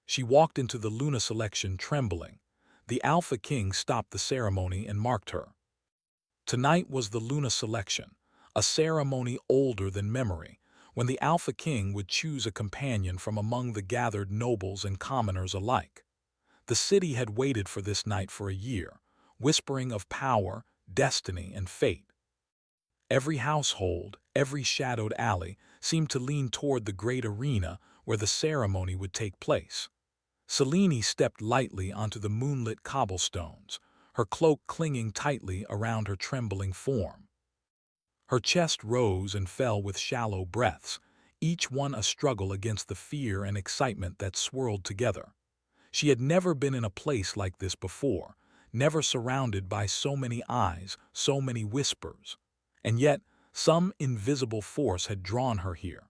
She walked into the Luna selection trembling. The Alpha King stopped the ceremony and marked her. Tonight was the Luna selection, a ceremony older than memory, when the Alpha King would choose a companion from among the gathered nobles and commoners alike. The city had waited for this night for a year, whispering of power, destiny, and fate. Every household, every shadowed alley seemed to lean toward the great arena where the ceremony would take place. Selene stepped lightly onto the moonlit cobblestones, her cloak clinging tightly around her trembling form. Her chest rose and fell with shallow breaths, each one a struggle against the fear and excitement that swirled together. She had never been in a place like this before, never surrounded by so many eyes, so many whispers. And yet, some invisible force had drawn her here.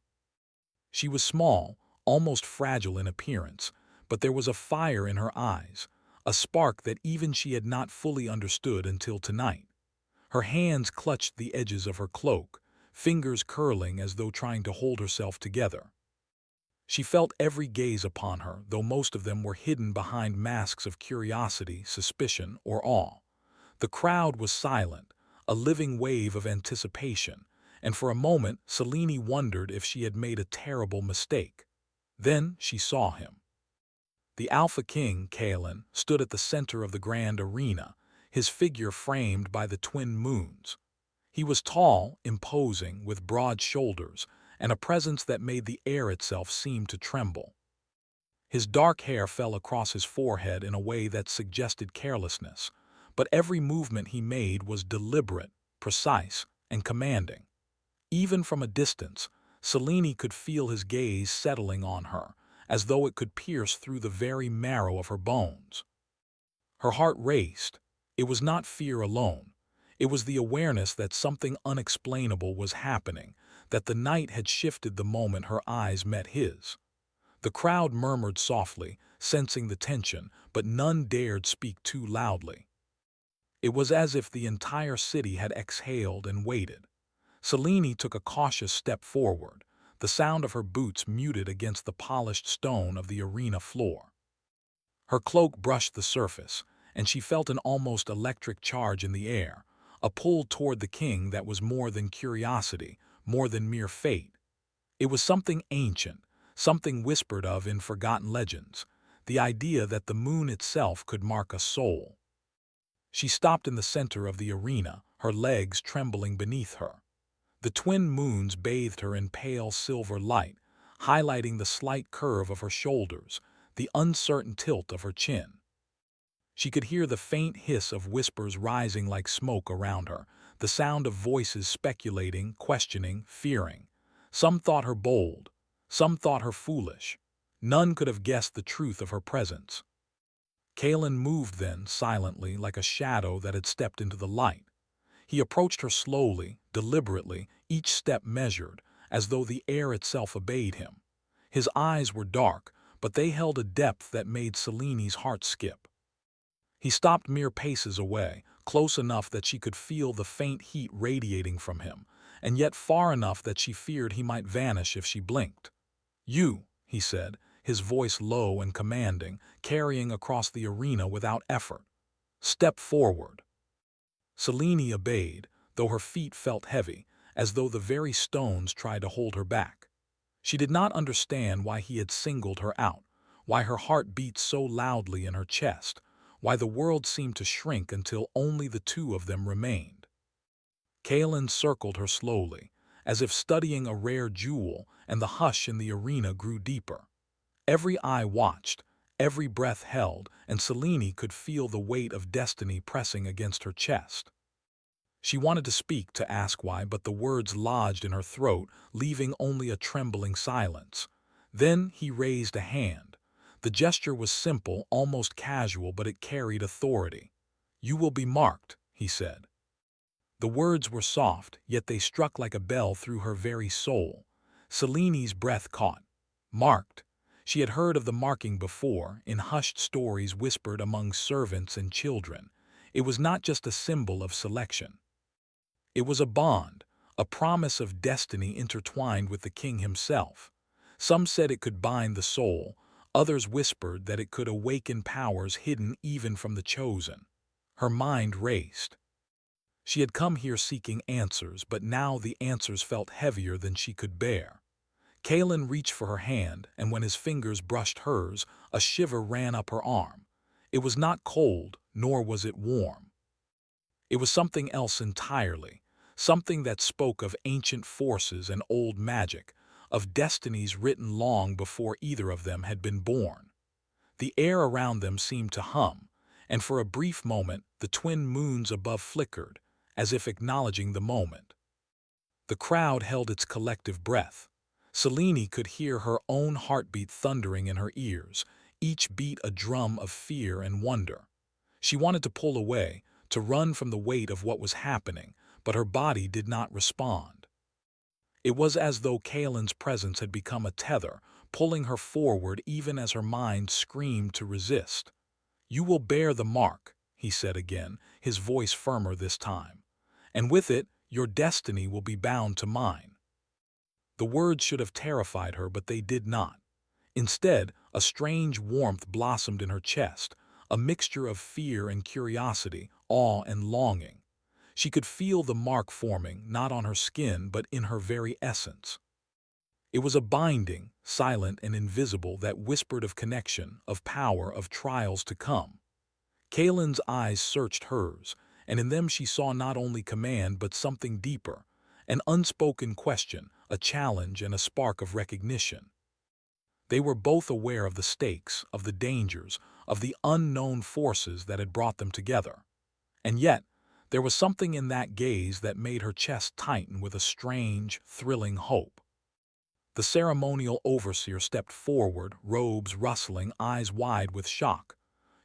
She was small, almost fragile in appearance, but there was a fire in her eyes, a spark that even she had not fully understood until tonight. Her hands clutched the edges of her cloak, fingers curling as though trying to hold herself together. She felt every gaze upon her, though most of them were hidden behind masks of curiosity, suspicion, or awe. The crowd was silent, a living wave of anticipation, and for a moment Selene wondered if she had made a terrible mistake. Then she saw him. The Alpha King, Kaelin, stood at the center of the grand arena, his figure framed by the twin moons. He was tall, imposing, with broad shoulders, and a presence that made the air itself seem to tremble. His dark hair fell across his forehead in a way that suggested carelessness, but every movement he made was deliberate, precise, and commanding. Even from a distance, Selene could feel his gaze settling on her, as though it could pierce through the very marrow of her bones. Her heart raced. It was not fear alone. It was the awareness that something unexplainable was happening, that the night had shifted the moment her eyes met his. The crowd murmured softly, sensing the tension, but none dared speak too loudly. It was as if the entire city had exhaled and waited. Selene took a cautious step forward, the sound of her boots muted against the polished stone of the arena floor. Her cloak brushed the surface, and she felt an almost electric charge in the air, a pull toward the king that was more than curiosity, more than mere fate. It was something ancient, something whispered of in forgotten legends, the idea that the moon itself could mark a soul. She stopped in the center of the arena, her legs trembling beneath her. The twin moons bathed her in pale silver light, highlighting the slight curve of her shoulders, the uncertain tilt of her chin. She could hear the faint hiss of whispers rising like smoke around her, the sound of voices speculating, questioning, fearing. Some thought her bold, some thought her foolish. None could have guessed the truth of her presence. Kaelin moved then, silently, like a shadow that had stepped into the light. He approached her slowly, deliberately, each step measured, as though the air itself obeyed him. His eyes were dark, but they held a depth that made Selene's heart skip. He stopped mere paces away, close enough that she could feel the faint heat radiating from him, and yet far enough that she feared he might vanish if she blinked. "You," he said, his voice low and commanding, carrying across the arena without effort. "Step forward." Selene obeyed, though her feet felt heavy, as though the very stones tried to hold her back. She did not understand why he had singled her out, why her heart beat so loudly in her chest, why the world seemed to shrink until only the two of them remained. Kaelin circled her slowly, as if studying a rare jewel, and the hush in the arena grew deeper. Every eye watched, every breath held, and Selene could feel the weight of destiny pressing against her chest. She wanted to speak, to ask why, but the words lodged in her throat, leaving only a trembling silence. Then he raised a hand. The gesture was simple, almost casual, but it carried authority. "You will be marked," he said. The words were soft, yet they struck like a bell through her very soul. Selene's breath caught. Marked. She had heard of the marking before, in hushed stories whispered among servants and children. It was not just a symbol of selection. It was a bond, a promise of destiny intertwined with the king himself. Some said it could bind the soul, Others whispered that it could awaken powers hidden even from the chosen. Her mind raced. She had come here seeking answers, but now the answers felt heavier than she could bear. Kalen reached for her hand, and when his fingers brushed hers, a shiver ran up her arm. It was not cold, nor was it warm. It was something else entirely, something that spoke of ancient forces and old magic, of destinies written long before either of them had been born. The air around them seemed to hum, and for a brief moment the twin moons above flickered, as if acknowledging the moment. The crowd held its collective breath. Selene could hear her own heartbeat thundering in her ears, each beat a drum of fear and wonder. She wanted to pull away, to run from the weight of what was happening, but her body did not respond. It was as though Kalen's presence had become a tether, pulling her forward even as her mind screamed to resist. "You will bear the mark," he said again, his voice firmer this time. "And with it, your destiny will be bound to mine." The words should have terrified her, but they did not. Instead, a strange warmth blossomed in her chest, a mixture of fear and curiosity, awe and longing. She could feel the mark forming, not on her skin, but in her very essence. It was a binding, silent and invisible, that whispered of connection, of power, of trials to come. Kalen's eyes searched hers, and in them she saw not only command but something deeper, an unspoken question, a challenge and a spark of recognition. They were both aware of the stakes, of the dangers, of the unknown forces that had brought them together. And yet, there was something in that gaze that made her chest tighten with a strange, thrilling hope. The ceremonial overseer stepped forward, robes rustling, eyes wide with shock.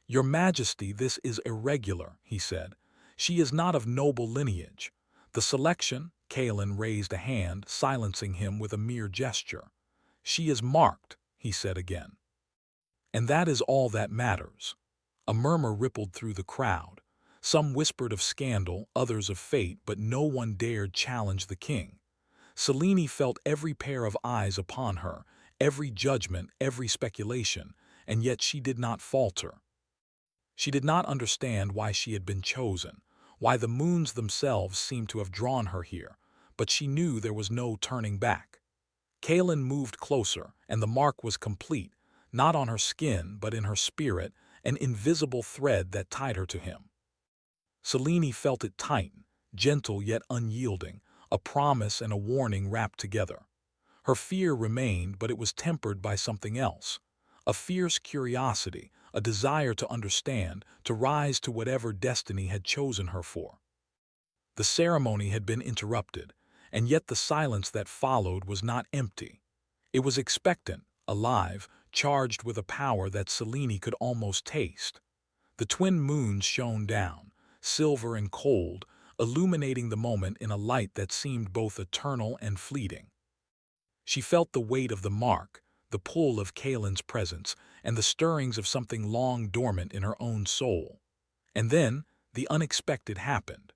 "Your Majesty, this is irregular," he said. "She is not of noble lineage." The selection, Kalen raised a hand, silencing him with a mere gesture. "She is marked," he said again. "And that is all that matters." A murmur rippled through the crowd. Some whispered of scandal, others of fate, but no one dared challenge the king. Selene felt every pair of eyes upon her, every judgment, every speculation, and yet she did not falter. She did not understand why she had been chosen, why the moons themselves seemed to have drawn her here, but she knew there was no turning back. Kalen moved closer, and the mark was complete, not on her skin but in her spirit, an invisible thread that tied her to him. Selene felt it tighten, gentle yet unyielding, a promise and a warning wrapped together. Her fear remained, but it was tempered by something else, a fierce curiosity, a desire to understand, to rise to whatever destiny had chosen her for. The ceremony had been interrupted, and yet the silence that followed was not empty. It was expectant, alive, charged with a power that Selene could almost taste. The twin moons shone down, silver and cold, illuminating the moment in a light that seemed both eternal and fleeting. She felt the weight of the mark, the pull of Kalen's presence, and the stirrings of something long dormant in her own soul. And then, the unexpected happened.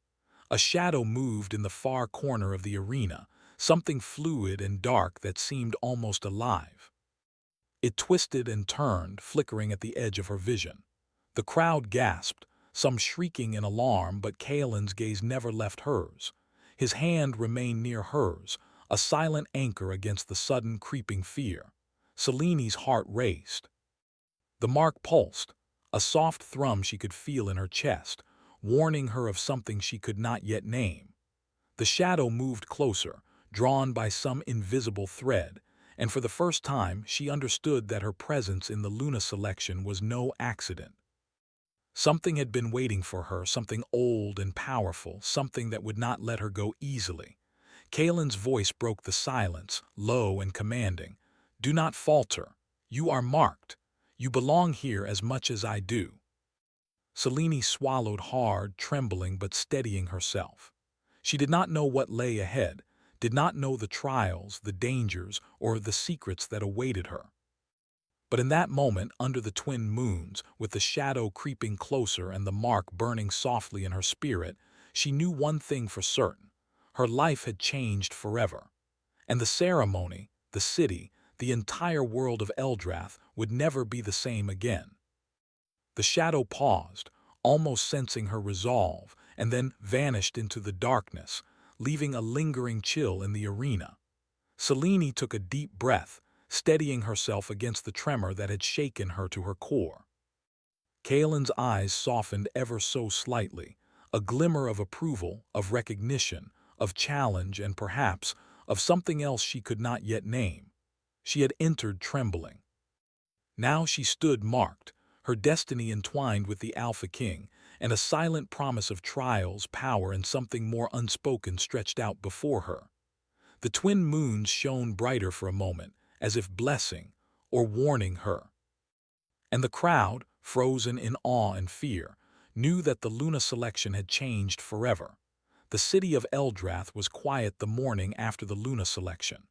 A shadow moved in the far corner of the arena, something fluid and dark that seemed almost alive. It twisted and turned, flickering at the edge of her vision. The crowd gasped, some shrieking in alarm, but Kalen's gaze never left hers. His hand remained near hers, a silent anchor against the sudden creeping fear. Selene's heart raced. The mark pulsed, a soft thrum she could feel in her chest, warning her of something she could not yet name. The shadow moved closer, drawn by some invisible thread, and for the first time she understood that her presence in the Luna selection was no accident. Something had been waiting for her, something old and powerful, something that would not let her go easily. Kalen's voice broke the silence, low and commanding. "Do not falter. You are marked. You belong here as much as I do." Selene swallowed hard, trembling but steadying herself. She did not know what lay ahead, did not know the trials, the dangers, or the secrets that awaited her. But in that moment, under the twin moons, with the shadow creeping closer and the mark burning softly in her spirit, she knew one thing for certain. Her life had changed forever. And the ceremony, the city, the entire world of Eldrath would never be the same again. The shadow paused, almost sensing her resolve, and then vanished into the darkness, leaving a lingering chill in the arena. Selene took a deep breath, steadying herself against the tremor that had shaken her to her core. Kaelin's eyes softened ever so slightly, a glimmer of approval, of recognition, of challenge, and perhaps of something else she could not yet name. She had entered trembling. Now she stood marked, her destiny entwined with the Alpha King, and a silent promise of trials, power, and something more unspoken stretched out before her. The twin moons shone brighter for a moment, as if blessing or warning her. And the crowd, frozen in awe and fear, knew that the Luna selection had changed forever. The city of Eldrath was quiet the morning after the Luna selection.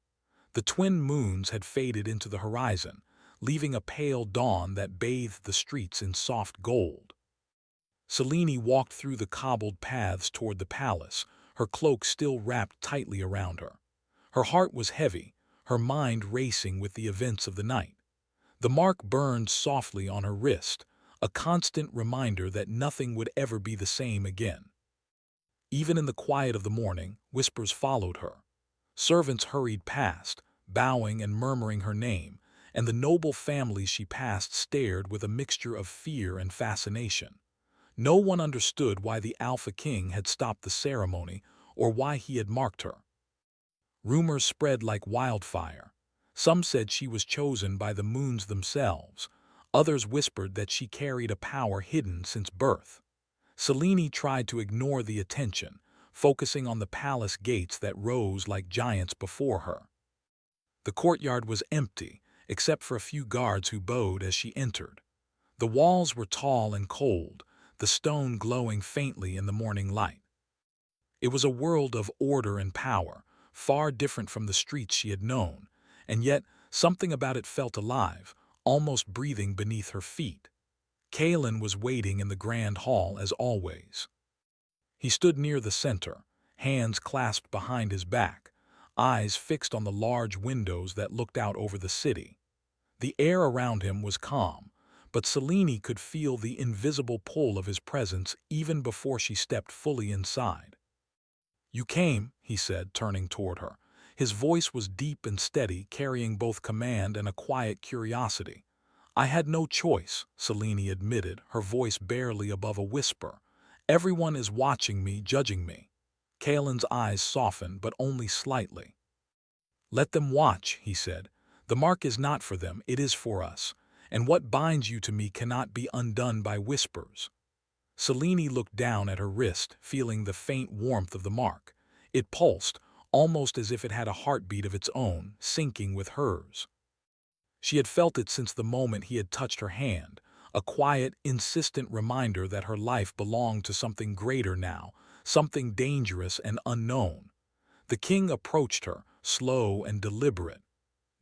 The twin moons had faded into the horizon, leaving a pale dawn that bathed the streets in soft gold. Selene walked through the cobbled paths toward the palace, her cloak still wrapped tightly around her. Her heart was heavy, her mind racing with the events of the night. The mark burned softly on her wrist, a constant reminder that nothing would ever be the same again. Even in the quiet of the morning, whispers followed her. Servants hurried past, bowing and murmuring her name, and the noble families she passed stared with a mixture of fear and fascination. No one understood why the Alpha King had stopped the ceremony or why he had marked her. Rumors spread like wildfire. Some said she was chosen by the moons themselves. Others whispered that she carried a power hidden since birth. Selene tried to ignore the attention, focusing on the palace gates that rose like giants before her. The courtyard was empty, except for a few guards who bowed as she entered. The walls were tall and cold, the stone glowing faintly in the morning light. It was a world of order and power, far different from the streets she had known, and yet something about it felt alive, almost breathing beneath her feet. Kaelin was waiting in the grand hall as always. He stood near the center, hands clasped behind his back, eyes fixed on the large windows that looked out over the city. The air around him was calm, but Selene could feel the invisible pull of his presence even before she stepped fully inside. "You came," he said, turning toward her. His voice was deep and steady, carrying both command and a quiet curiosity. "I had no choice," Selene admitted, her voice barely above a whisper. "Everyone is watching me, judging me." Kaelin's eyes softened, but only slightly. "Let them watch," he said. "The mark is not for them, it is for us, and what binds you to me cannot be undone by whispers." Selene looked down at her wrist, feeling the faint warmth of the mark. It pulsed, almost as if it had a heartbeat of its own, syncing with hers. She had felt it since the moment he had touched her hand, a quiet, insistent reminder that her life belonged to something greater now, something dangerous and unknown. The king approached her, slow and deliberate.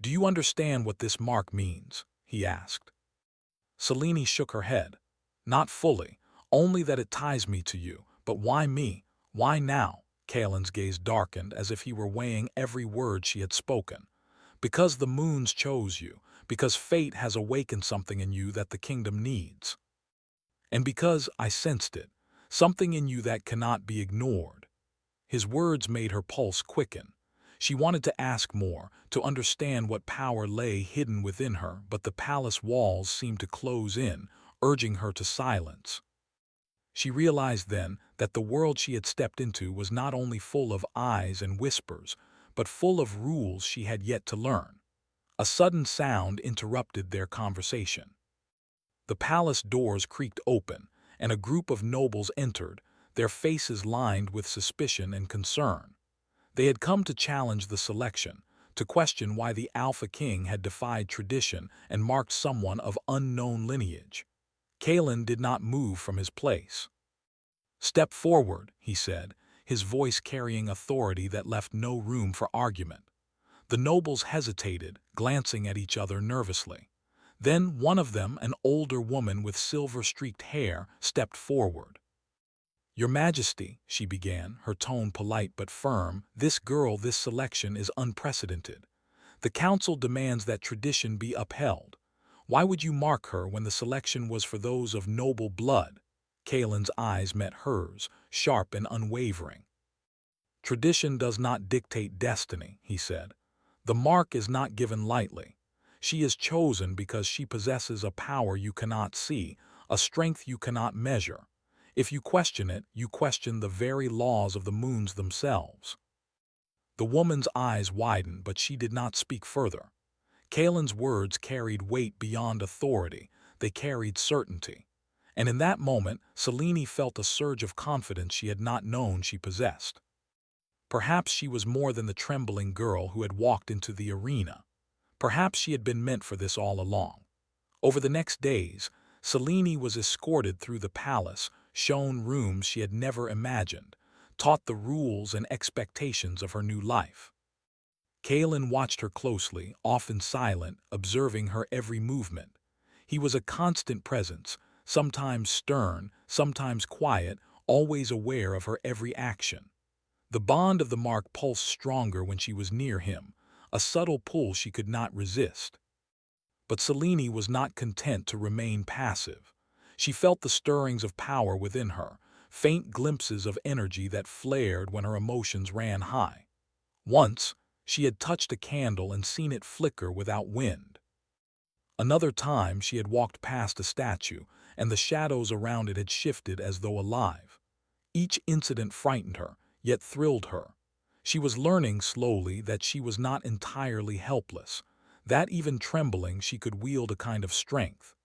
"Do you understand what this mark means?" he asked. Selene shook her head. "Not fully. Only that it ties me to you. But why me? Why now?" Kaelin's gaze darkened as if he were weighing every word she had spoken. "Because the moons chose you. Because fate has awakened something in you that the kingdom needs. And because I sensed it. Something in you that cannot be ignored." His words made her pulse quicken. She wanted to ask more, to understand what power lay hidden within her, but the palace walls seemed to close in, urging her to silence. She realized then that the world she had stepped into was not only full of eyes and whispers, but full of rules she had yet to learn. A sudden sound interrupted their conversation. The palace doors creaked open, and a group of nobles entered, their faces lined with suspicion and concern. They had come to challenge the selection, to question why the Alpha King had defied tradition and marked someone of unknown lineage. Kaelin did not move from his place. "Step forward," he said, his voice carrying authority that left no room for argument. The nobles hesitated, glancing at each other nervously. Then one of them, an older woman with silver-streaked hair, stepped forward. "Your Majesty," she began, her tone polite but firm, "this selection is unprecedented. The council demands that tradition be upheld. Why would you mark her when the selection was for those of noble blood? Kaelin's eyes met hers, sharp and unwavering. Tradition does not dictate destiny, he said. The mark is not given lightly. She is chosen because she possesses a power you cannot see, a strength you cannot measure. If you question it, you question the very laws of the moons themselves. The woman's eyes widened, but she did not speak further. Kaelin's words carried weight beyond authority. They carried certainty. And in that moment, Selene felt a surge of confidence she had not known she possessed. Perhaps she was more than the trembling girl who had walked into the arena. Perhaps she had been meant for this all along. Over the next days, Selene was escorted through the palace, shown rooms she had never imagined, taught the rules and expectations of her new life. Kaelin watched her closely, often silent, observing her every movement. He was a constant presence, sometimes stern, sometimes quiet, always aware of her every action. The bond of the mark pulsed stronger when she was near him, a subtle pull she could not resist. But Selene was not content to remain passive. She felt the stirrings of power within her, faint glimpses of energy that flared when her emotions ran high. Once, she had touched a candle and seen it flicker without wind. Another time, she had walked past a statue, and the shadows around it had shifted as though alive. Each incident frightened her, yet thrilled her. She was learning slowly that she was not entirely helpless, that even trembling she could wield a kind of strength.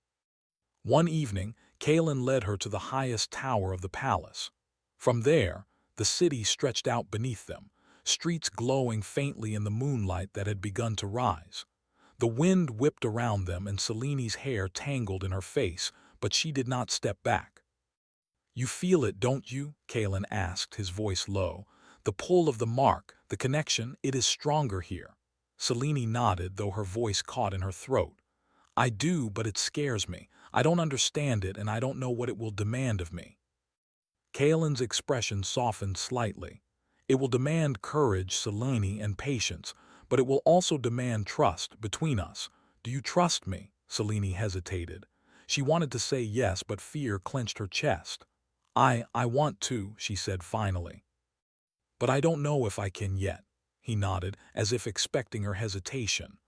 One evening, Kaelin led her to the highest tower of the palace. From there, the city stretched out beneath them, streets glowing faintly in the moonlight that had begun to rise. The wind whipped around them and Selene's hair tangled in her face, but she did not step back. "You feel it, don't you?" Kaelin asked, his voice low. "The pull of the mark, the connection, it is stronger here." Selene nodded, though her voice caught in her throat. "I do, but it scares me. I don't understand it, and I don't know what it will demand of me." Kaelin's expression softened slightly. "It will demand courage, Selene, and patience, but it will also demand trust between us. Do you trust me?" Selene hesitated. She wanted to say yes, but fear clenched her chest. I want to," she said finally. "But I don't know if I can yet." He nodded, as if expecting her hesitation.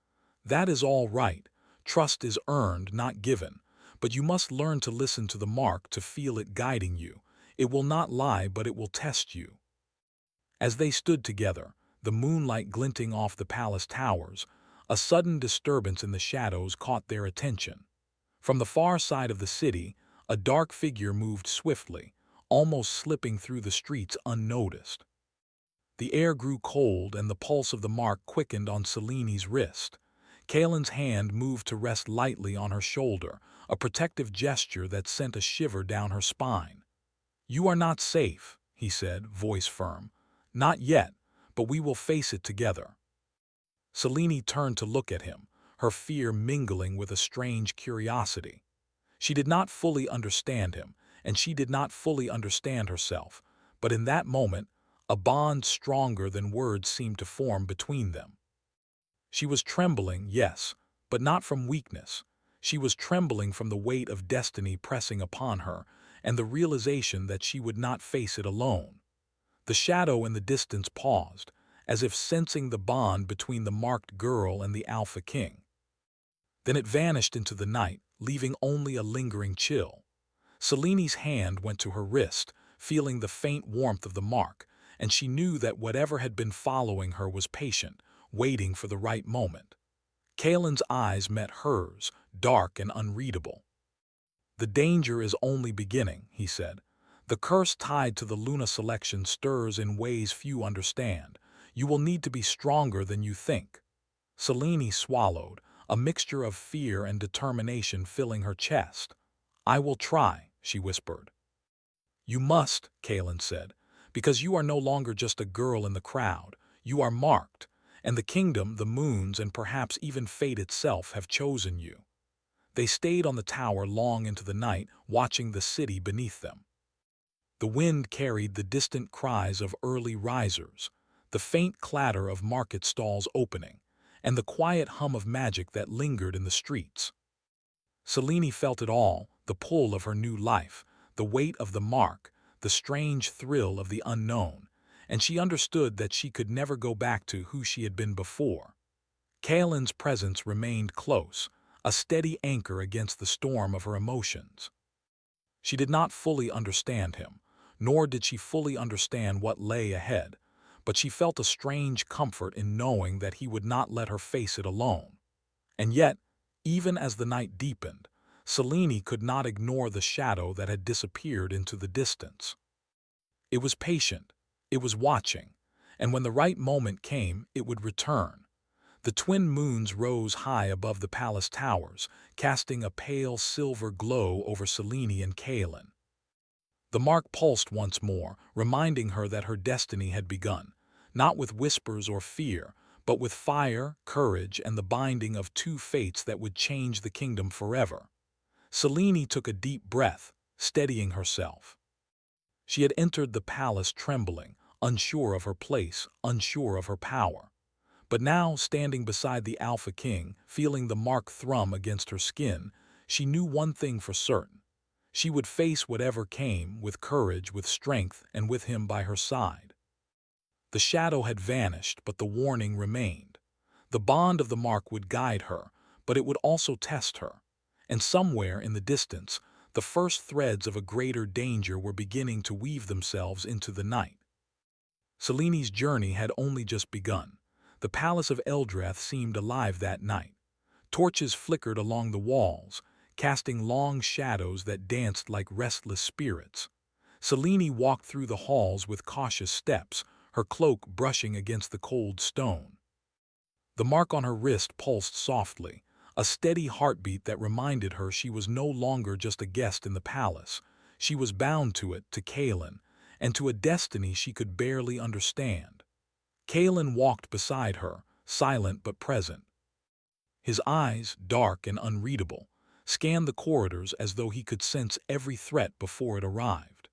"That is all right. Trust is earned, not given. But you must learn to listen to the mark, to feel it guiding you. It will not lie, but it will test you." As they stood together, the moonlight glinting off the palace towers, a sudden disturbance in the shadows caught their attention. From the far side of the city, a dark figure moved swiftly, almost slipping through the streets unnoticed. The air grew cold and the pulse of the mark quickened on Selene's wrist. Kaelin's hand moved to rest lightly on her shoulder, a protective gesture that sent a shiver down her spine. "You are not safe," he said, voice firm. "Not yet, but we will face it together." Selene turned to look at him, her fear mingling with a strange curiosity. She did not fully understand him, and she did not fully understand herself, but in that moment, a bond stronger than words seemed to form between them. She was trembling, yes, but not from weakness. She was trembling from the weight of destiny pressing upon her, and the realization that she would not face it alone. The shadow in the distance paused, as if sensing the bond between the marked girl and the Alpha King. Then it vanished into the night, leaving only a lingering chill. Selene's hand went to her wrist, feeling the faint warmth of the mark, and she knew that whatever had been following her was patient, waiting for the right moment. Kaelin's eyes met hers, dark and unreadable. "The danger is only beginning," he said. "The curse tied to the Luna selection stirs in ways few understand. You will need to be stronger than you think." Selene swallowed, a mixture of fear and determination filling her chest. "I will try," she whispered. "You must," Kaelin said, "because you are no longer just a girl in the crowd. You are marked, and the kingdom, the moons, and perhaps even fate itself have chosen you." They stayed on the tower long into the night, watching the city beneath them. The wind carried the distant cries of early risers, the faint clatter of market stalls opening, and the quiet hum of magic that lingered in the streets. Selene felt it all, the pull of her new life, the weight of the mark, the strange thrill of the unknown, and she understood that she could never go back to who she had been before. Kaelin's presence remained close, a steady anchor against the storm of her emotions. She did not fully understand him, nor did she fully understand what lay ahead, but she felt a strange comfort in knowing that he would not let her face it alone. And yet, even as the night deepened, Selene could not ignore the shadow that had disappeared into the distance. It was patient, it was watching, and when the right moment came, it would return. The twin moons rose high above the palace towers, casting a pale silver glow over Selene and Kaelin. The mark pulsed once more, reminding her that her destiny had begun, not with whispers or fear, but with fire, courage, and the binding of two fates that would change the kingdom forever. Selene took a deep breath, steadying herself. She had entered the palace trembling, unsure of her place, unsure of her power. But now, standing beside the Alpha King, feeling the mark thrum against her skin, she knew one thing for certain. She would face whatever came, with courage, with strength, and with him by her side. The shadow had vanished, but the warning remained. The bond of the mark would guide her, but it would also test her. And somewhere in the distance, the first threads of a greater danger were beginning to weave themselves into the night. Selene's journey had only just begun. The palace of Eldrath seemed alive that night. Torches flickered along the walls, casting long shadows that danced like restless spirits. Selene walked through the halls with cautious steps, her cloak brushing against the cold stone. The mark on her wrist pulsed softly, a steady heartbeat that reminded her she was no longer just a guest in the palace. She was bound to it, to Kaelin, and to a destiny she could barely understand. Kaelin walked beside her, silent but present. His eyes, dark and unreadable, scanned the corridors as though he could sense every threat before it arrived.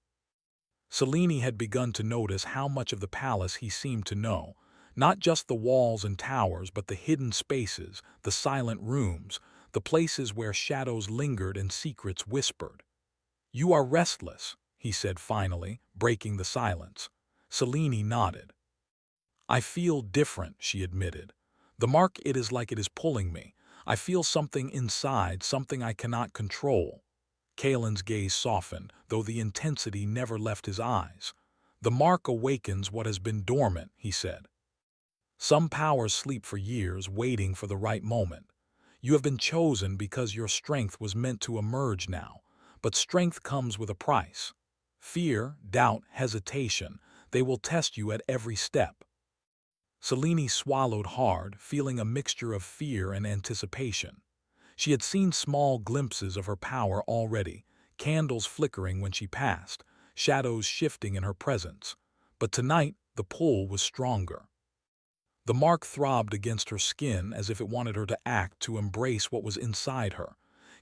Selene had begun to notice how much of the palace he seemed to know, not just the walls and towers, but the hidden spaces, the silent rooms, the places where shadows lingered and secrets whispered. "You are restless," he said finally, breaking the silence. Selene nodded. "I feel different," she admitted. "The mark, it is like it is pulling me. I feel something inside, something I cannot control." Kaelin's gaze softened, though the intensity never left his eyes. "The mark awakens what has been dormant," he said. "Some powers sleep for years, waiting for the right moment. You have been chosen because your strength was meant to emerge now, but strength comes with a price. Fear, doubt, hesitation, they will test you at every step." Selene swallowed hard, feeling a mixture of fear and anticipation. She had seen small glimpses of her power already, candles flickering when she passed, shadows shifting in her presence. But tonight, the pull was stronger. The mark throbbed against her skin as if it wanted her to act, to embrace what was inside her.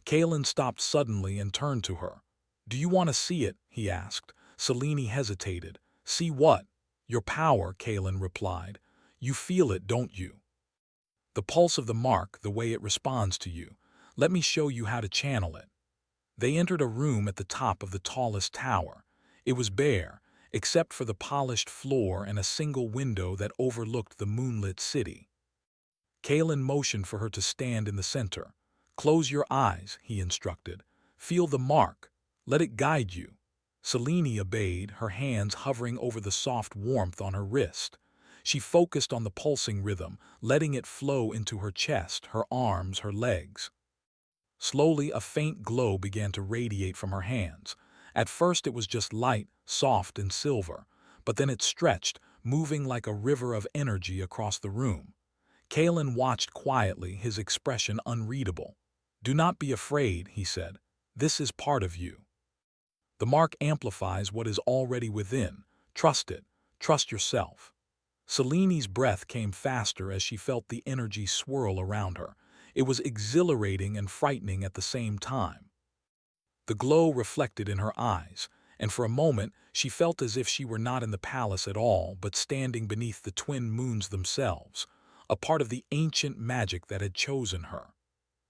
Kaelin stopped suddenly and turned to her. "Do you want to see it?" he asked. Selene hesitated. "See what?" "Your power," Kaelin replied. "You feel it, don't you? The pulse of the mark, the way it responds to you. Let me show you how to channel it." They entered a room at the top of the tallest tower. It was bare, except for the polished floor and a single window that overlooked the moonlit city. Kaelin motioned for her to stand in the center. "Close your eyes," he instructed. "Feel the mark. Let it guide you." Selene obeyed, her hands hovering over the soft warmth on her wrist. She focused on the pulsing rhythm, letting it flow into her chest, her arms, her legs. Slowly, a faint glow began to radiate from her hands. At first it was just light, soft and silver, but then it stretched, moving like a river of energy across the room. Kaelin watched quietly, his expression unreadable. "Do not be afraid," he said. "This is part of you. The mark amplifies what is already within. Trust it. Trust yourself." Selene's breath came faster as she felt the energy swirl around her. It was exhilarating and frightening at the same time. The glow reflected in her eyes, and for a moment she felt as if she were not in the palace at all, but standing beneath the twin moons themselves. a part of the ancient magic that had chosen her.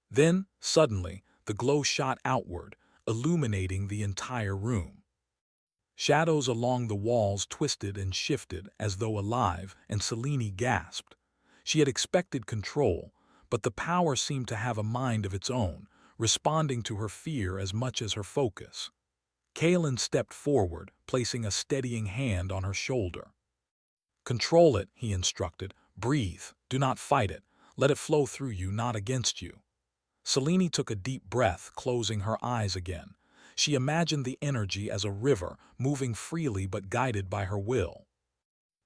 Then, suddenly, the glow shot outward, illuminating the entire room. Shadows along the walls twisted and shifted as though alive, and Selene gasped. She had expected control, but the power seemed to have a mind of its own, responding to her fear as much as her focus. Kaelin stepped forward, placing a steadying hand on her shoulder. "Control it," he instructed. "Breathe. Do not fight it. Let it flow through you, not against you." Selene took a deep breath, closing her eyes again. She imagined the energy as a river, moving freely but guided by her will.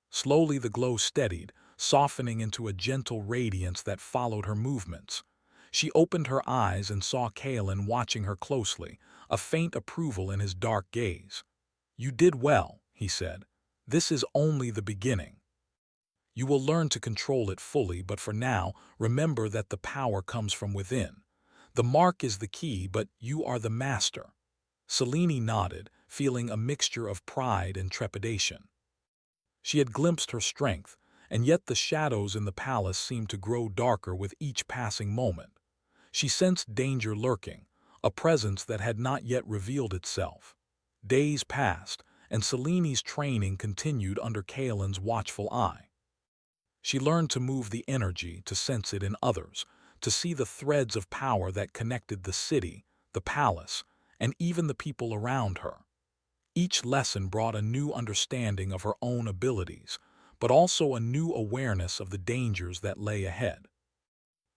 Slowly the glow steadied, softening into a gentle radiance that followed her movements. She opened her eyes and saw Kaelin watching her closely, a faint approval in his dark gaze. "You did well," he said. "This is only the beginning. You will learn to control it fully, but for now, remember that the power comes from within. The mark is the key, but you are the master." Selene nodded, feeling a mixture of pride and trepidation. She had glimpsed her strength, and yet the shadows in the palace seemed to grow darker with each passing moment. She sensed danger lurking, a presence that had not yet revealed itself. Days passed, and Selene's training continued under Kaelin's watchful eye. She learned to move the energy, to sense it in others, to see the threads of power that connected the city, the palace, and even the people around her. Each lesson brought a new understanding of her own abilities, but also a new awareness of the dangers that lay ahead.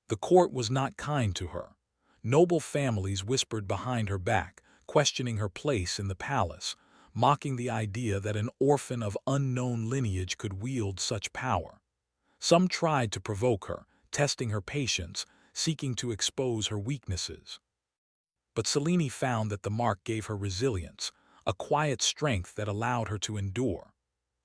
The court was not kind to her. Noble families whispered behind her back, questioning her place in the palace, mocking the idea that an orphan of unknown lineage could wield such power. Some tried to provoke her, testing her patience, seeking to expose her weaknesses. But Selene found that the mark gave her resilience, a quiet strength that allowed her to endure.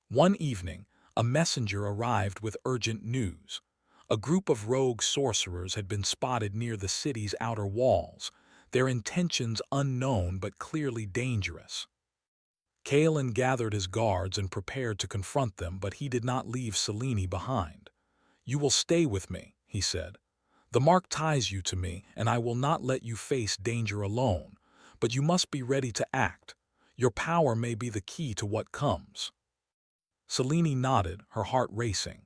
One evening, a messenger arrived with urgent news. A group of rogue sorcerers had been spotted near the city's outer walls, their intentions unknown but clearly dangerous. Kaelin gathered his guards and prepared to confront them, but he did not leave Selene behind. "You will stay with me," he said. "The mark ties you to me, and I will not let you face danger alone, but you must be ready to act. Your power may be the key to what comes." Selene nodded, her heart racing.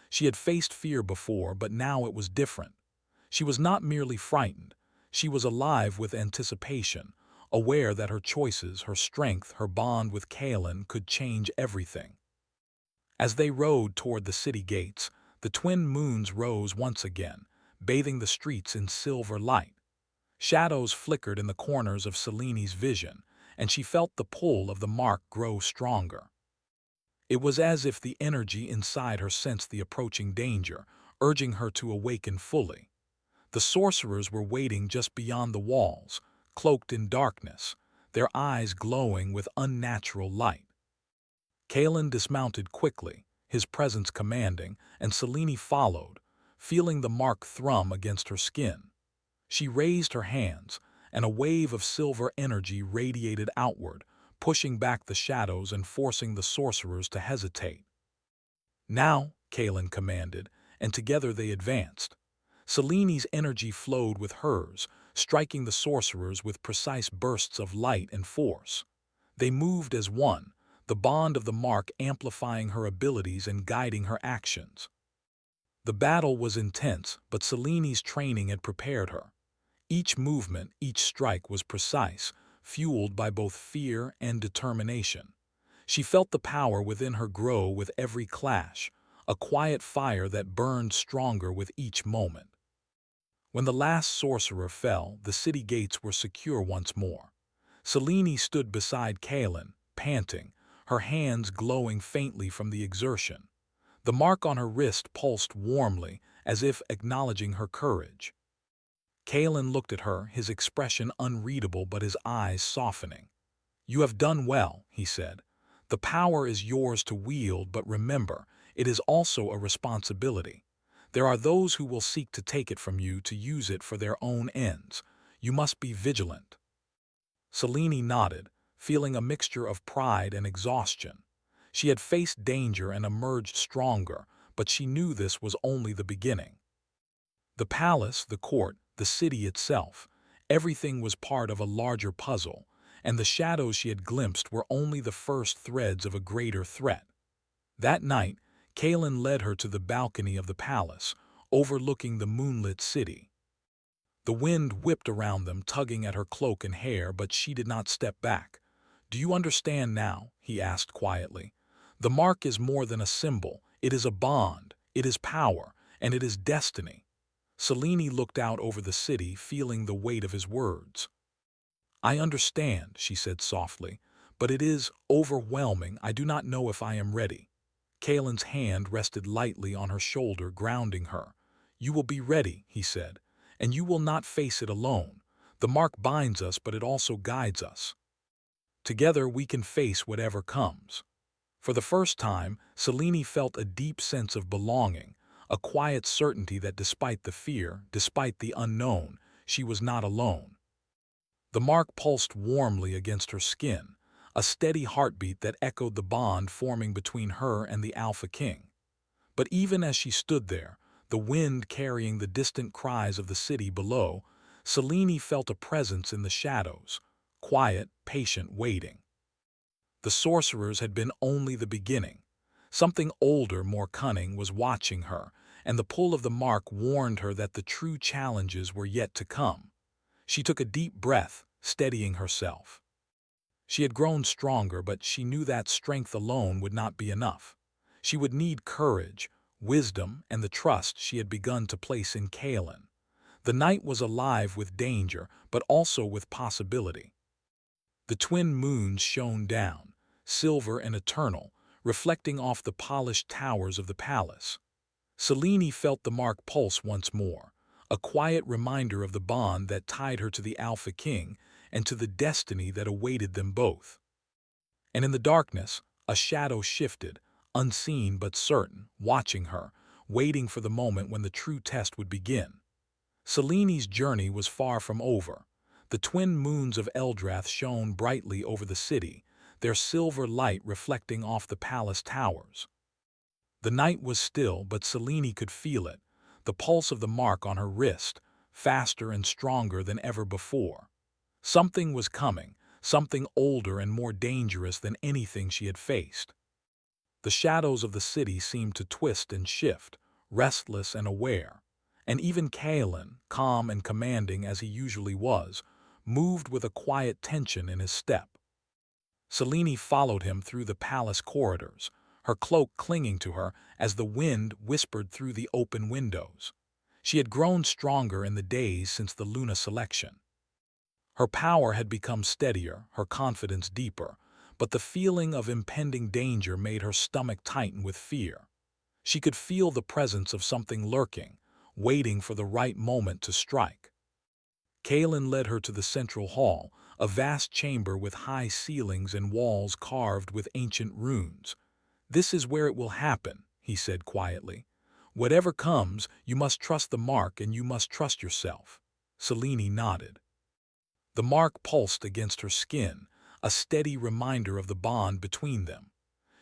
She had faced fear before, but now it was different. She was not merely frightened. She was alive with anticipation, aware that her choices, her strength, her bond with Kaelin could change everything. As they rode toward the city gates, the twin moons rose once again, bathing the streets in silver light. Shadows flickered in the corners of Selene's vision, and she felt the pull of the mark grow stronger. It was as if the energy inside her sensed the approaching danger, urging her to awaken fully. The sorcerers were waiting just beyond the walls, cloaked in darkness, their eyes glowing with unnatural light. Kaelin dismounted quickly, his presence commanding, and Selene followed, feeling the mark thrum against her skin. She raised her hands, and a wave of silver energy radiated outward, pushing back the shadows and forcing the sorcerers to hesitate. "Now," Kaelin commanded, and together they advanced. Selene's energy flowed with hers, striking the sorcerers with precise bursts of light and force. They moved as one, the bond of the mark amplifying her abilities and guiding her actions. The battle was intense, but Selene's training had prepared her. Each movement, each strike was precise, fueled by both fear and determination. She felt the power within her grow with every clash, a quiet fire that burned stronger with each moment. When the last sorcerer fell, the city gates were secure once more. Selene stood beside Kaelin, panting, her hands glowing faintly from the exertion. The mark on her wrist pulsed warmly, as if acknowledging her courage. Kaelin looked at her, his expression unreadable but his eyes softening. "You have done well," he said. "The power is yours to wield, but remember, it is also a responsibility. There are those who will seek to take it from you to use it for their own ends. You must be vigilant." Selene nodded, feeling a mixture of pride and exhaustion. She had faced danger and emerged stronger, but she knew this was only the beginning. The palace, the court, the city itself, everything was part of a larger puzzle, and the shadows she had glimpsed were only the first threads of a greater threat. That night, Kalen led her to the balcony of the palace, overlooking the moonlit city. The wind whipped around them, tugging at her cloak and hair, but she did not step back. "Do you understand now?" he asked quietly. "The mark is more than a symbol. It is a bond, it is power, and it is destiny." Selene looked out over the city, feeling the weight of his words. "I understand," she said softly, "but it is overwhelming. I do not know if I am ready." Kalen's hand rested lightly on her shoulder, grounding her. "You will be ready," he said, "and you will not face it alone. The mark binds us, but it also guides us. Together we can face whatever comes." For the first time, Selene felt a deep sense of belonging, a quiet certainty that despite the fear, despite the unknown, she was not alone. The mark pulsed warmly against her skin, a steady heartbeat that echoed the bond forming between her and the Alpha King. But even as she stood there, the wind carrying the distant cries of the city below, Selene felt a presence in the shadows, quiet, patient, waiting. The sorcerers had been only the beginning. Something older, more cunning, was watching her, and the pull of the mark warned her that the true challenges were yet to come. She took a deep breath, steadying herself. She had grown stronger, but she knew that strength alone would not be enough. She would need courage, wisdom, and the trust she had begun to place in Kalen. The night was alive with danger, but also with possibility. The twin moons shone down, silver and eternal, reflecting off the polished towers of the palace. Selene felt the mark pulse once more, a quiet reminder of the bond that tied her to the Alpha King and to the destiny that awaited them both. And in the darkness, a shadow shifted, unseen but certain, watching her, waiting for the moment when the true test would begin. Selene's journey was far from over. The twin moons of Eldrath shone brightly over the city, their silver light reflecting off the palace towers. The night was still, but Selene could feel it, the pulse of the mark on her wrist, faster and stronger than ever before. Something was coming, something older and more dangerous than anything she had faced. The shadows of the city seemed to twist and shift, restless and aware, and even Kalen, calm and commanding as he usually was, moved with a quiet tension in his step. Selene followed him through the palace corridors, her cloak clinging to her as the wind whispered through the open windows. She had grown stronger in the days since the Luna selection. Her power had become steadier, her confidence deeper, but the feeling of impending danger made her stomach tighten with fear. She could feel the presence of something lurking, waiting for the right moment to strike. Kalen led her to the central hall, a vast chamber with high ceilings and walls carved with ancient runes. "This is where it will happen," he said quietly. "Whatever comes, you must trust the mark and you must trust yourself." Selene nodded. The mark pulsed against her skin, a steady reminder of the bond between them.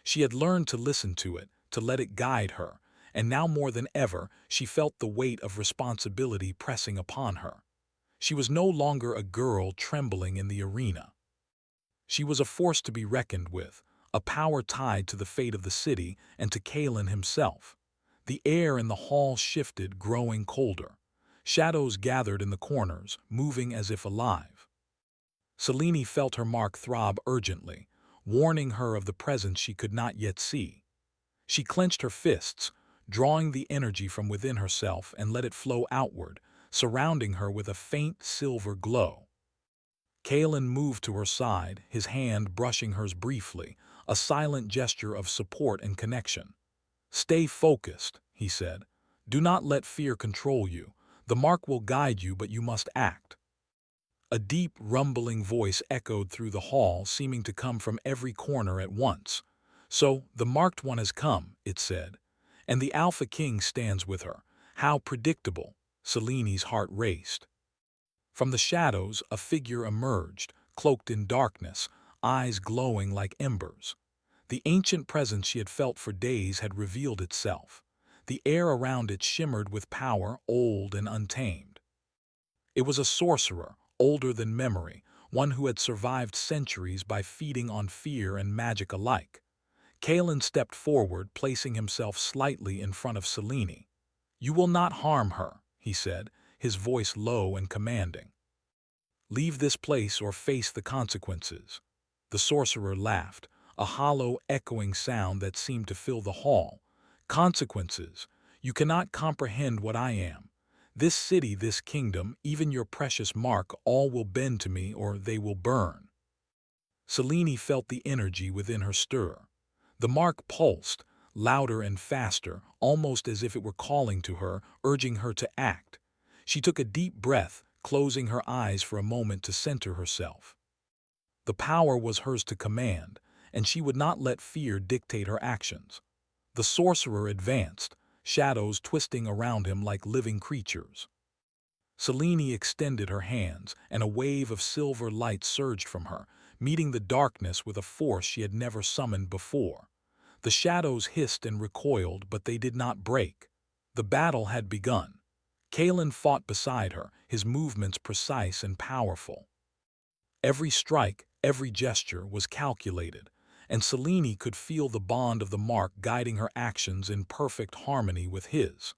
She had learned to listen to it, to let it guide her, and now more than ever she felt the weight of responsibility pressing upon her. She was no longer a girl trembling in the arena. She was a force to be reckoned with, a power tied to the fate of the city and to Kalen himself. The air in the hall shifted, growing colder. Shadows gathered in the corners, moving as if alive. Selene felt her mark throb urgently, warning her of the presence she could not yet see. She clenched her fists, drawing the energy from within herself and let it flow outward, surrounding her with a faint silver glow. Kalen moved to her side, his hand brushing hers briefly, a silent gesture of support and connection. "Stay focused," he said. "Do not let fear control you. The mark will guide you, but you must act." A deep, rumbling voice echoed through the hall, seeming to come from every corner at once. "So, the marked one has come," it said, "and the Alpha King stands with her. How predictable!" Selene's heart raced. From the shadows, a figure emerged, cloaked in darkness, eyes glowing like embers. The ancient presence she had felt for days had revealed itself. The air around it shimmered with power, old and untamed. It was a sorcerer, older than memory, one who had survived centuries by feeding on fear and magic alike. Kalen stepped forward, placing himself slightly in front of Selene. "You will not harm her," he said, his voice low and commanding. "Leave this place or face the consequences." The sorcerer laughed, a hollow, echoing sound that seemed to fill the hall. "Consequences? You cannot comprehend what I am. This city, this kingdom, even your precious mark, all will bend to me or they will burn." Selene felt the energy within her stir. The mark pulsed, louder and faster, almost as if it were calling to her, urging her to act. She took a deep breath, closing her eyes for a moment to center herself. The power was hers to command, and she would not let fear dictate her actions. The sorcerer advanced, shadows twisting around him like living creatures. Selene extended her hands, and a wave of silver light surged from her, meeting the darkness with a force she had never summoned before. The shadows hissed and recoiled, but they did not break. The battle had begun. Kalen fought beside her, his movements precise and powerful. Every strike, every gesture was calculated, and Selene could feel the bond of the mark guiding her actions in perfect harmony with his.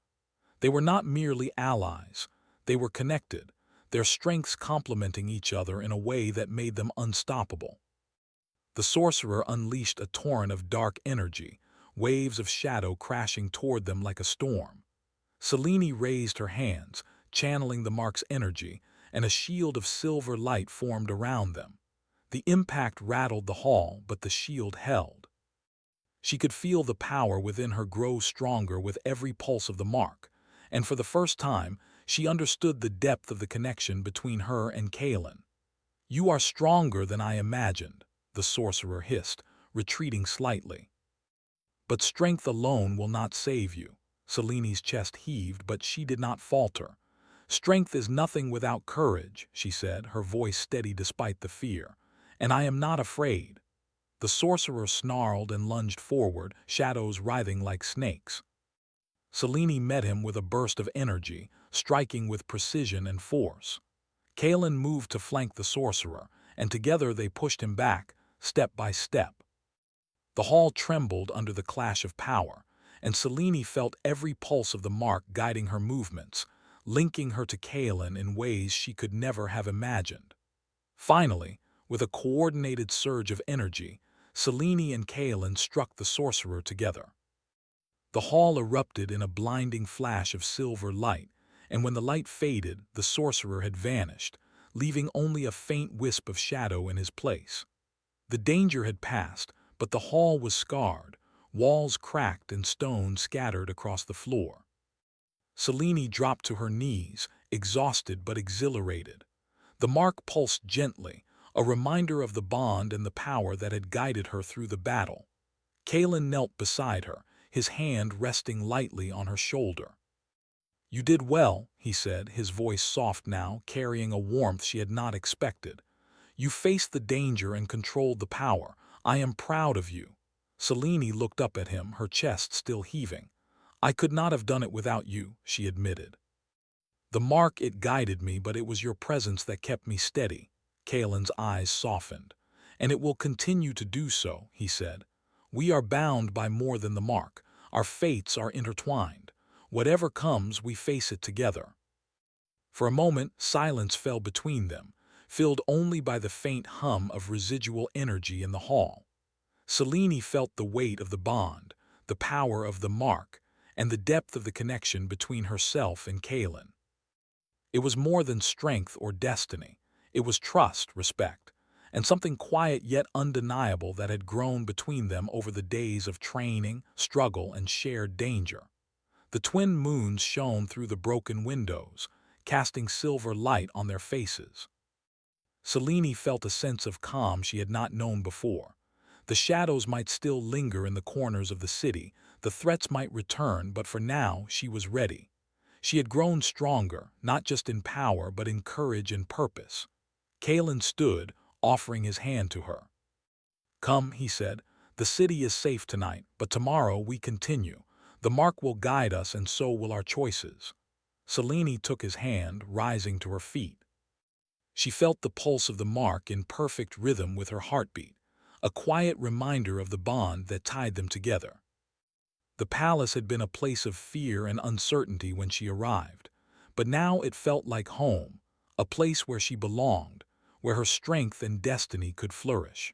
They were not merely allies, they were connected, their strengths complementing each other in a way that made them unstoppable. The sorcerer unleashed a torrent of dark energy, waves of shadow crashing toward them like a storm. Selene raised her hands, channeling the mark's energy, and a shield of silver light formed around them. The impact rattled the hall, but the shield held. She could feel the power within her grow stronger with every pulse of the mark, and for the first time, she understood the depth of the connection between her and Kalen. "You are stronger than I imagined," the sorcerer hissed, retreating slightly. "But strength alone will not save you." Selene's chest heaved, but she did not falter. "Strength is nothing without courage," she said, her voice steady despite the fear. "And I am not afraid." The sorcerer snarled and lunged forward, shadows writhing like snakes. Selene met him with a burst of energy, striking with precision and force. Kalen moved to flank the sorcerer, and together they pushed him back, step by step. The hall trembled under the clash of power, and Selene felt every pulse of the mark guiding her movements, linking her to Kalen in ways she could never have imagined. Finally, with a coordinated surge of energy, Selene and Kalen struck the sorcerer together. The hall erupted in a blinding flash of silver light, and when the light faded, the sorcerer had vanished, leaving only a faint wisp of shadow in his place. The danger had passed, but the hall was scarred, walls cracked and stones scattered across the floor. Selene dropped to her knees, exhausted but exhilarated. The mark pulsed gently, a reminder of the bond and the power that had guided her through the battle. Kalen knelt beside her, his hand resting lightly on her shoulder. "You did well," he said, his voice soft now, carrying a warmth she had not expected. "You faced the danger and controlled the power. I am proud of you." Selene looked up at him, her chest still heaving. "I could not have done it without you," she admitted. "The mark, it guided me, but it was your presence that kept me steady." Kalen's eyes softened. "And it will continue to do so," he said. "We are bound by more than the mark. Our fates are intertwined. Whatever comes, we face it together." For a moment, silence fell between them, filled only by the faint hum of residual energy in the hall. Selene felt the weight of the bond, the power of the mark, and the depth of the connection between herself and Kalen. It was more than strength or destiny. It was trust, respect, and something quiet yet undeniable that had grown between them over the days of training, struggle, and shared danger. The twin moons shone through the broken windows, casting silver light on their faces. Selene felt a sense of calm she had not known before. The shadows might still linger in the corners of the city, the threats might return, but for now she was ready. She had grown stronger, not just in power but in courage and purpose. Kalen stood, offering his hand to her. "Come," he said, "the city is safe tonight, but tomorrow we continue. The mark will guide us and so will our choices. Selene took his hand, rising to her feet. She felt the pulse of the mark in perfect rhythm with her heartbeat, a quiet reminder of the bond that tied them together. The palace had been a place of fear and uncertainty when she arrived, but now it felt like home, a place where she belonged, where her strength and destiny could flourish.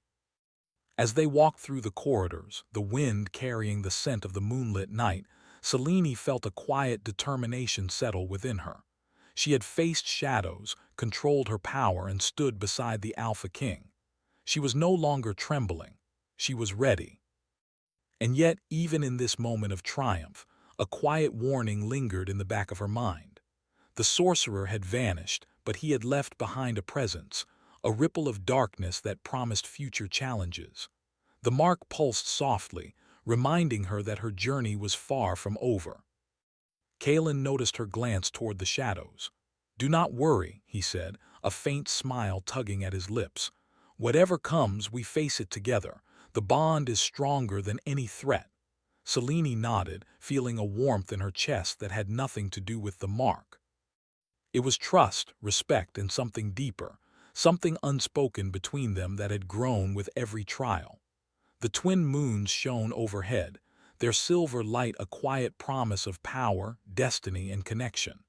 As they walked through the corridors, the wind carrying the scent of the moonlit night, Selene felt a quiet determination settle within her. She had faced shadows, controlled her power, and stood beside the Alpha King. She was no longer trembling. She was ready. And yet, even in this moment of triumph, a quiet warning lingered in the back of her mind. The sorcerer had vanished, but he had left behind a presence, a ripple of darkness that promised future challenges. The mark pulsed softly, reminding her that her journey was far from over. Kalen noticed her glance toward the shadows. "Do not worry," he said, a faint smile tugging at his lips. "Whatever comes, we face it together. The bond is stronger than any threat." Selene nodded, feeling a warmth in her chest that had nothing to do with the mark. It was trust, respect, and something deeper, something unspoken between them that had grown with every trial. The twin moons shone overhead, their silver light a quiet promise of power, destiny, and connection.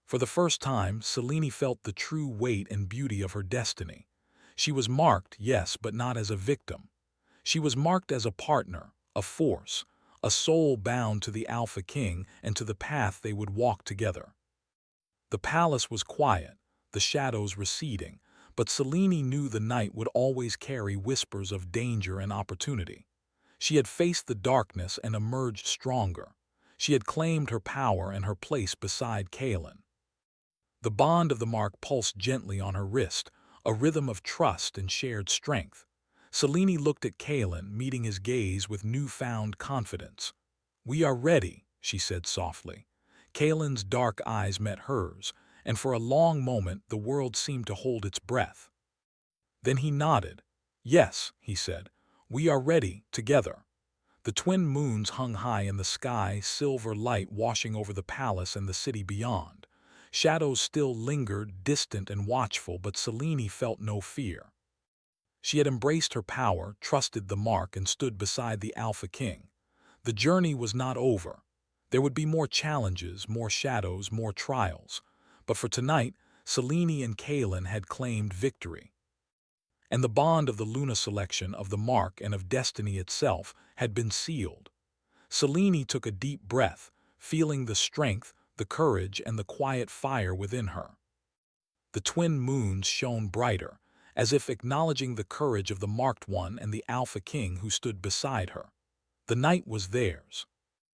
For the first time, Selene felt the true weight and beauty of her destiny. She was marked, yes, but not as a victim. She was marked as a partner, a force, a soul bound to the Alpha King and to the path they would walk together. The palace was quiet, the shadows receding, but Selene knew the night would always carry whispers of danger and opportunity. She had faced the darkness and emerged stronger. She had claimed her power and her place beside Kalen. The bond of the mark pulsed gently on her wrist, a rhythm of trust and shared strength. Selene looked at Kalen, meeting his gaze with newfound confidence. "We are ready," she said softly. Kalen's dark eyes met hers, and for a long moment the world seemed to hold its breath. Then he nodded. "Yes," he said, "we are ready, together." The twin moons hung high in the sky, silver light washing over the palace and the city beyond. Shadows still lingered, distant and watchful, but Selene felt no fear. She had embraced her power, trusted the mark, and stood beside the Alpha King. The journey was not over. There would be more challenges, more shadows, more trials. But for tonight, Selene and Kalen had claimed victory. And the bond of the Luna selection, of the mark, and of destiny itself had been sealed. Selene took a deep breath, feeling the strength, the courage, and the quiet fire within her. The twin moons shone brighter, as if acknowledging the courage of the marked one and the Alpha King who stood beside her. The night was theirs.